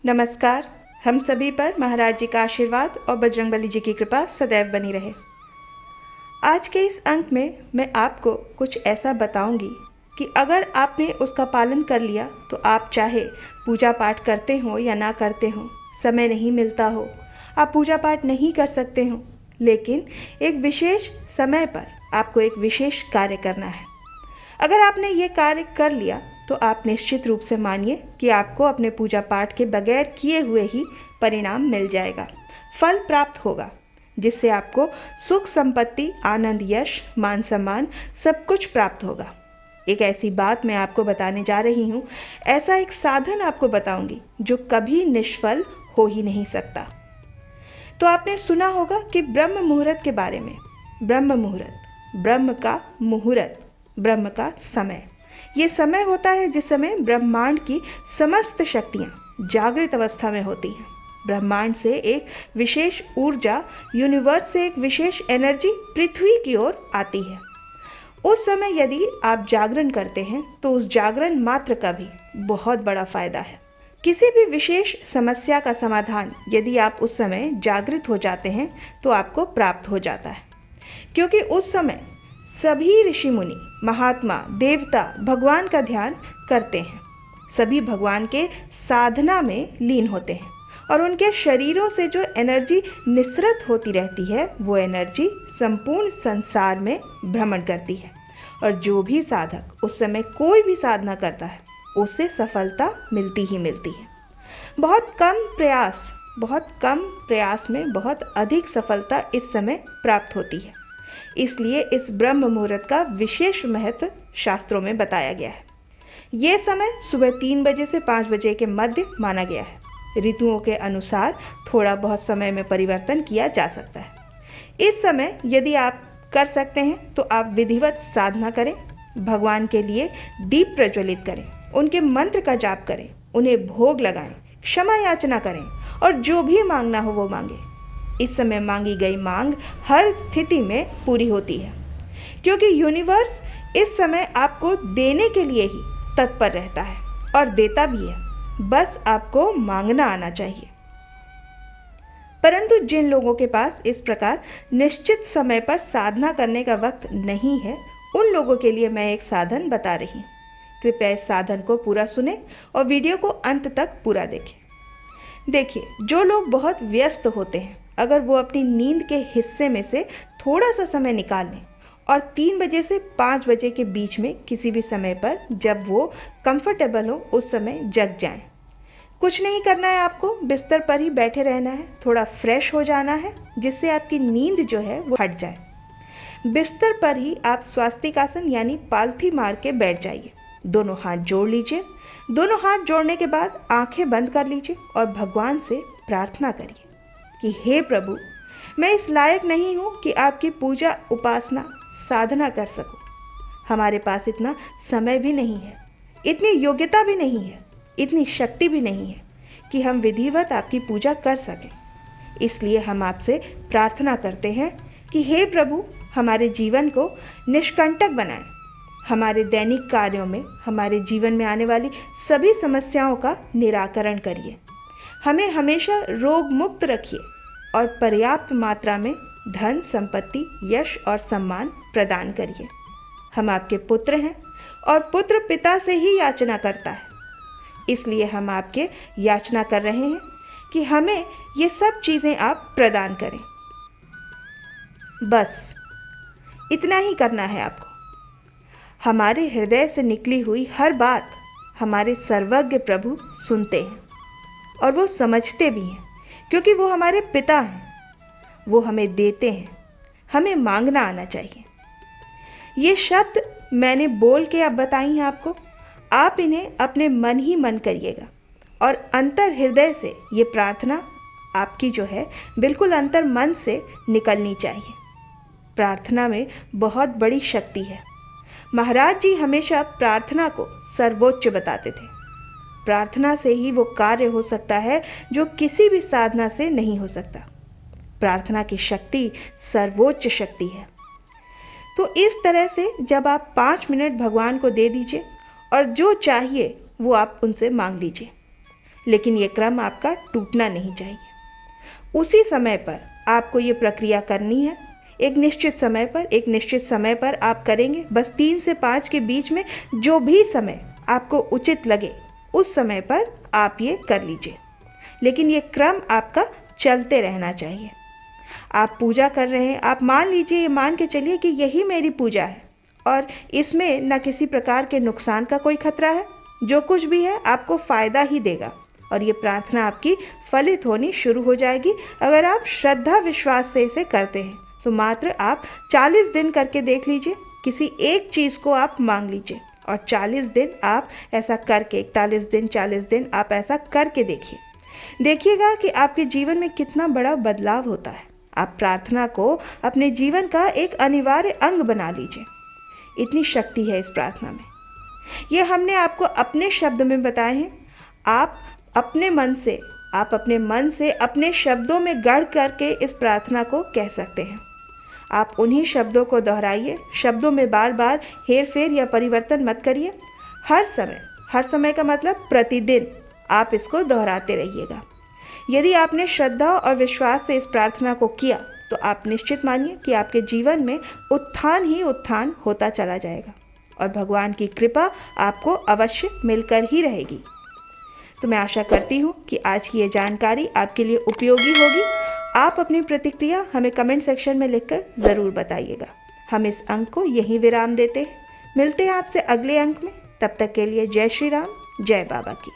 नमस्कार। हम सभी पर महाराज जी का आशीर्वाद और बजरंगबली जी की कृपा सदैव बनी रहे। आज के इस अंक में मैं आपको कुछ ऐसा बताऊंगी कि अगर आपने उसका पालन कर लिया तो आप चाहे पूजा पाठ करते हो या ना करते हो, समय नहीं मिलता हो, आप पूजा पाठ नहीं कर सकते हो, लेकिन एक विशेष समय पर आपको एक विशेष कार्य करना है। अगर आपने ये कार्य कर लिया तो आप निश्चित रूप से मानिए कि आपको अपने पूजा पाठ के बगैर किए हुए ही परिणाम मिल जाएगा, फल प्राप्त होगा, जिससे आपको सुख संपत्ति, आनंद, यश, मान सम्मान सब कुछ प्राप्त होगा। एक ऐसी बात मैं आपको बताने जा रही हूँ, ऐसा एक साधन आपको बताऊंगी जो कभी निष्फल हो ही नहीं सकता। तो आपने सुना होगा कि ब्रह्म मुहूर्त के बारे में। ब्रह्म मुहूर्त, ब्रह्म का मुहूर्त, ब्रह्म का समय। ये समय होता है जिस समय ब्रह्मांड की समस्त शक्तियाँ जागृत अवस्था में होती हैं। ब्रह्मांड से एक विशेष ऊर्जा, यूनिवर्स से एक विशेष एनर्जी पृथ्वी की ओर आती है। उस समय यदि आप जागरण करते हैं तो उस जागरण मात्र का भी बहुत बड़ा फायदा है। किसी भी विशेष समस्या का समाधान यदि आप उस समय जागृत हो जाते हैं तो आपको प्राप्त हो जाता है, क्योंकि उस समय सभी ऋषि मुनि, महात्मा, देवता भगवान का ध्यान करते हैं। सभी भगवान के साधना में लीन होते हैं और उनके शरीरों से जो एनर्जी निसृत होती रहती है वो एनर्जी संपूर्ण संसार में भ्रमण करती है। और जो भी साधक उस समय कोई भी साधना करता है उसे सफलता मिलती ही मिलती है। बहुत कम प्रयास में बहुत अधिक सफलता इस समय प्राप्त होती है। इसलिए इस ब्रह्म मुहूर्त का विशेष महत्व शास्त्रों में बताया गया है। ये समय सुबह 3 बजे से 5 बजे के मध्य माना गया है। ऋतुओं के अनुसार थोड़ा बहुत समय में परिवर्तन किया जा सकता है। इस समय यदि आप कर सकते हैं तो आप विधिवत साधना करें, भगवान के लिए दीप प्रज्वलित करें, उनके मंत्र का जाप करें, उन्हें भोग लगाएं, क्षमा याचना करें और जो भी मांगना हो वो मांगे। इस समय मांगी गई मांग हर स्थिति में पूरी होती है, क्योंकि यूनिवर्स इस समय आपको देने के लिए ही तत्पर रहता है और देता भी है। बस आपको मांगना आना चाहिए। परंतु जिन लोगों के पास इस प्रकार निश्चित समय पर साधना करने का वक्त नहीं है, उन लोगों के लिए मैं एक साधन बता रही हूँ। कृपया इस साधन को पूरा सुने और वीडियो को अंत तक पूरा देखें। देखिए, जो लोग बहुत व्यस्त होते हैं, अगर वो अपनी नींद के हिस्से में से थोड़ा सा समय निकाल लें और 3 बजे से 5 बजे के बीच में किसी भी समय पर जब वो कंफर्टेबल हो उस समय जग जाएं। कुछ नहीं करना है, आपको बिस्तर पर ही बैठे रहना है, थोड़ा फ्रेश हो जाना है जिससे आपकी नींद जो है वो हट जाए। बिस्तर पर ही आप स्वास्तिकासन यानी पालथी मार के बैठ जाइए। दोनों हाथ जोड़ लीजिए। दोनों हाथ जोड़ने के बाद आंखें बंद कर लीजिए और भगवान से प्रार्थना करिए कि हे प्रभु, मैं इस लायक नहीं हूँ कि आपकी पूजा, उपासना, साधना कर सकूँ। हमारे पास इतना समय भी नहीं है, इतनी योग्यता भी नहीं है, इतनी शक्ति भी नहीं है कि हम विधिवत आपकी पूजा कर सकें। इसलिए हम आपसे प्रार्थना करते हैं कि हे प्रभु, हमारे जीवन को निष्कंटक बनाएं। हमारे दैनिक कार्यों में, हमारे जीवन में आने वाली सभी समस्याओं का निराकरण करिए। हमें हमेशा रोग मुक्त रखिए और पर्याप्त मात्रा में धन, संपत्ति, यश और सम्मान प्रदान करिए। हम आपके पुत्र हैं और पुत्र पिता से ही याचना करता है। इसलिए हम आपके याचना कर रहे हैं कि हमें ये सब चीज़ें आप प्रदान करें। बस इतना ही करना है आपको। हमारे हृदय से निकली हुई हर बात हमारे सर्वज्ञ प्रभु सुनते हैं और वो समझते भी हैं, क्योंकि वो हमारे पिता हैं। वो हमें देते हैं, हमें मांगना आना चाहिए। ये शब्द मैंने बोल के अब बताई हैं आपको। आप इन्हें अपने मन ही मन करिएगा और अंतर हृदय से ये प्रार्थना आपकी जो है बिल्कुल अंतर मन से निकलनी चाहिए। प्रार्थना में बहुत बड़ी शक्ति है। महाराज जी हमेशा प्रार्थना को सर्वोच्च बताते थे। प्रार्थना से ही वो कार्य हो सकता है जो किसी भी साधना से नहीं हो सकता। प्रार्थना की शक्ति सर्वोच्च शक्ति है। तो इस तरह से जब आप 5 मिनट भगवान को दे दीजिए और जो चाहिए वो आप उनसे मांग लीजिए। लेकिन ये क्रम आपका टूटना नहीं चाहिए। उसी समय पर आपको ये प्रक्रिया करनी है। एक निश्चित समय पर आप करेंगे। बस 3 से 5 के बीच में जो भी समय आपको उचित लगे उस समय पर आप ये कर लीजिए, लेकिन ये क्रम आपका चलते रहना चाहिए। आप पूजा कर रहे हैं, आप मान लीजिए, ये मान के चलिए कि यही मेरी पूजा है और इसमें न किसी प्रकार के नुकसान का कोई खतरा है। जो कुछ भी है आपको फ़ायदा ही देगा और ये प्रार्थना आपकी फलित होनी शुरू हो जाएगी। अगर आप श्रद्धा विश्वास से इसे करते हैं तो मात्र आप 40 दिन करके देख लीजिए। किसी एक चीज़ को आप मांग लीजिए और 40 दिन आप ऐसा करके 40 दिन आप ऐसा करके देखिएगा कि आपके जीवन में कितना बड़ा बदलाव होता है। आप प्रार्थना को अपने जीवन का एक अनिवार्य अंग बना लीजिए। इतनी शक्ति है इस प्रार्थना में। ये हमने आपको अपने शब्द में बताए हैं। आप अपने मन से अपने शब्दों में गढ़ करके इस प्रार्थना को कह सकते हैं। आप उन्हीं शब्दों को दोहराइए। शब्दों में बार बार हेर फेर या परिवर्तन मत करिए। हर समय का मतलब प्रतिदिन आप इसको दोहराते रहिएगा। यदि आपने श्रद्धा और विश्वास से इस प्रार्थना को किया तो आप निश्चित मानिए कि आपके जीवन में उत्थान ही उत्थान होता चला जाएगा और भगवान की कृपा आपको अवश्य मिलकर ही रहेगी। तो मैं आशा करती हूँ कि आज की ये जानकारी आपके लिए उपयोगी होगी। आप अपनी प्रतिक्रिया हमें कमेंट सेक्शन में लिखकर ज़रूर बताइएगा। हम इस अंक को यहीं विराम देते हैं। मिलते हैं आपसे अगले अंक में। तब तक के लिए जय श्री राम, जय बाबा की।